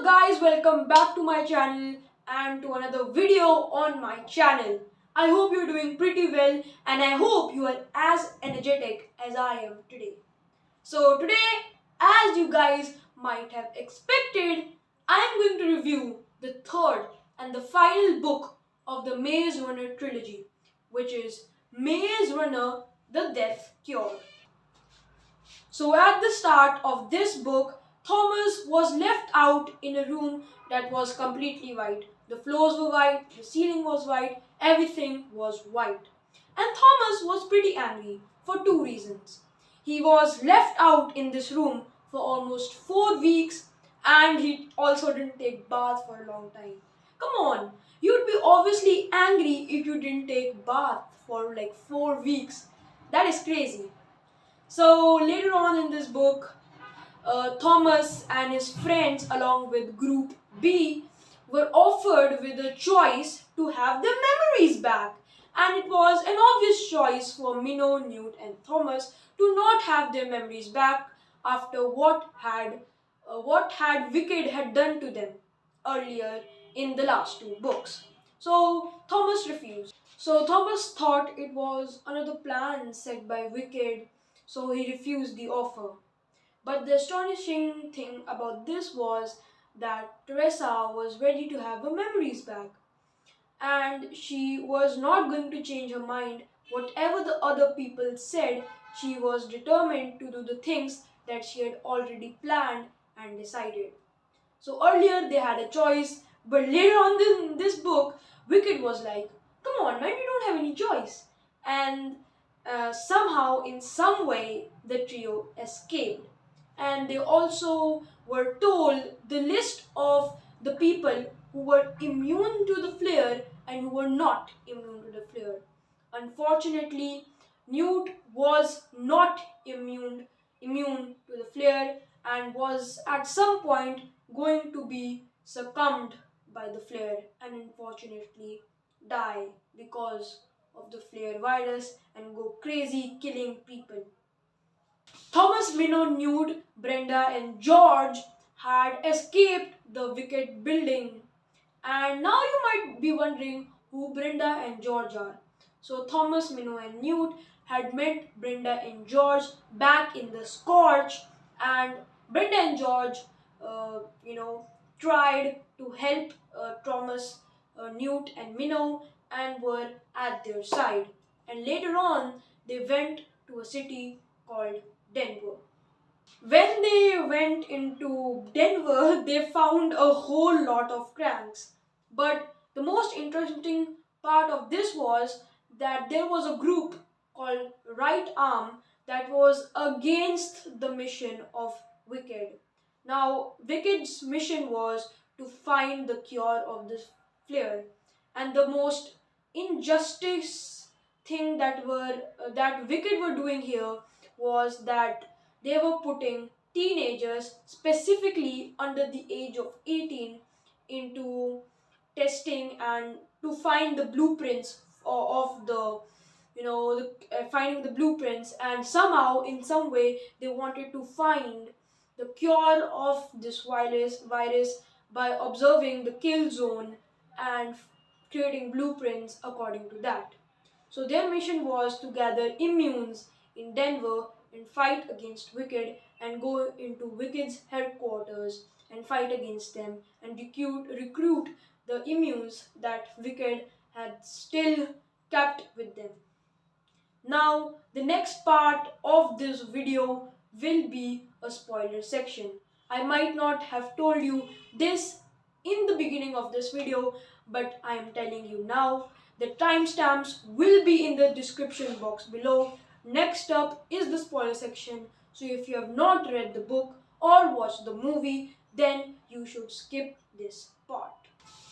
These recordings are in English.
guys, welcome back to my channel and to another video on my channel. I hope you're doing pretty well and I hope you are as energetic as I am today. So today, as you guys might have expected, I am going to review the third and the final book of the Maze Runner trilogy, which is Maze Runner: The Death Cure. So at the start of this book, Thomas was left out in a room that was completely white. The floors were white, the ceiling was white, everything was white. And Thomas was pretty angry for two reasons. He was left out in this room for almost 4 weeks and he also didn't take bath for a long time. Come on, you'd be obviously angry if you didn't take bath for like 4 weeks. That is crazy. So later on in this book, Thomas and his friends along with group B were offered with a choice to have their memories back. And it was an obvious choice for Minnow, Newt and Thomas to not have their memories back after what had Wicked had done to them earlier in the last two books. So Thomas refused. So Thomas thought it was another plan set by Wicked, so he refused the offer. But the astonishing thing about this was that Teresa was ready to have her memories back. And she was not going to change her mind. Whatever the other people said, she was determined to do the things that she had already planned and decided. So earlier they had a choice, but later on in this book, Wicked was like, come on man, you don't have any choice. And somehow, in some way, the trio escaped. And they also were told the list of the people who were immune to the flare and who were not immune to the flare. Unfortunately, Newt was not immune to the flare and was at some point going to be succumbed by the flare and unfortunately die because of the flare virus and go crazy killing people. Thomas, Minnow, Newt, Brenda and George had escaped the Wicked building. And now you might be wondering who Brenda and George are. So Thomas, Minnow and Newt had met Brenda and George back in the Scorch, and Brenda and George tried to help Thomas, Newt and Minnow and were at their side. And later on they went to a city called Denver. When they went into Denver, they found a whole lot of cranks. But the most interesting part of this was that there was a group called Right Arm that was against the mission of Wicked. Now, Wicked's mission was to find the cure of this flare, and the most injustice thing that Wicked were doing here was that they were putting teenagers, specifically under the age of 18, into testing and to find the blueprints of the finding the blueprints, and somehow in some way they wanted to find the cure of this virus by observing the kill zone and creating blueprints according to that. So their mission was to gather immunes in Denver and fight against Wicked and go into Wicked's headquarters and fight against them and recruit the immunes that Wicked had still kept with them. Now, the next part of this video will be a spoiler section. I might not have told you this in the beginning of this video, but I am telling you now. The timestamps will be in the description box below. Next up is the spoiler section. So if you have not read the book or watched the movie, then you should skip this part.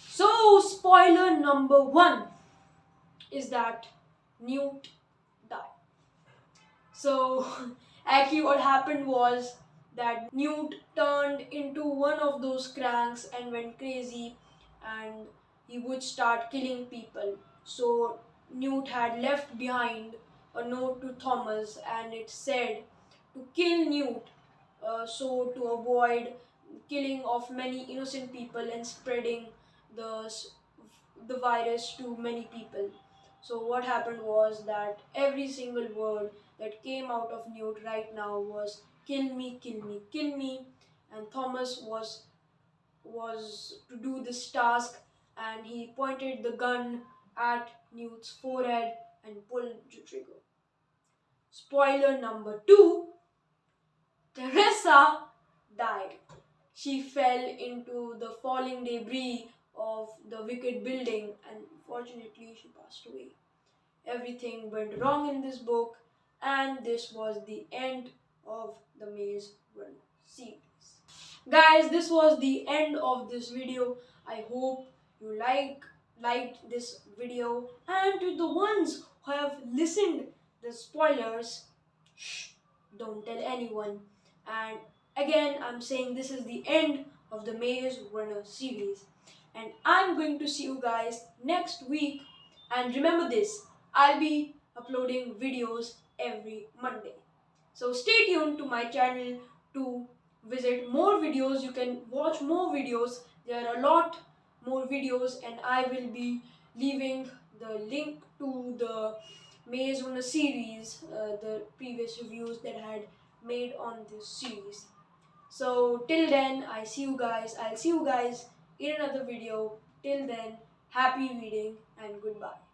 So spoiler number 1 is that Newt died. So actually what happened was that Newt turned into one of those cranks and went crazy and he would start killing people. So Newt had left behind a note to Thomas and it said to kill Newt, so to avoid killing of many innocent people and spreading the the virus to many people. So what happened was that every single word that came out of Newt right now was kill me, kill me, kill me, and Thomas was to do this task, and he pointed the gun at Newt's forehead and pulled the trigger. Spoiler number 2, Teresa died. She fell into the falling debris of the wicked building and fortunately she passed away. Everything went wrong in this book, and this was the end of the Maze Runner series. Guys, this was the end of this video. I hope you liked this video, and to the ones who have listened the spoilers, shh, don't tell anyone. And again, I'm saying this is the end of the Maze Runner series, and I'm going to see you guys next week. And remember this, I'll be uploading videos every Monday. So stay tuned to my channel to visit more videos. You can watch more videos. There are a lot more videos, and I will be leaving the link to the Maze Runner series, the previous reviews that I had made on this series. So till then, I'll see you guys in another video. Till then, happy reading and goodbye.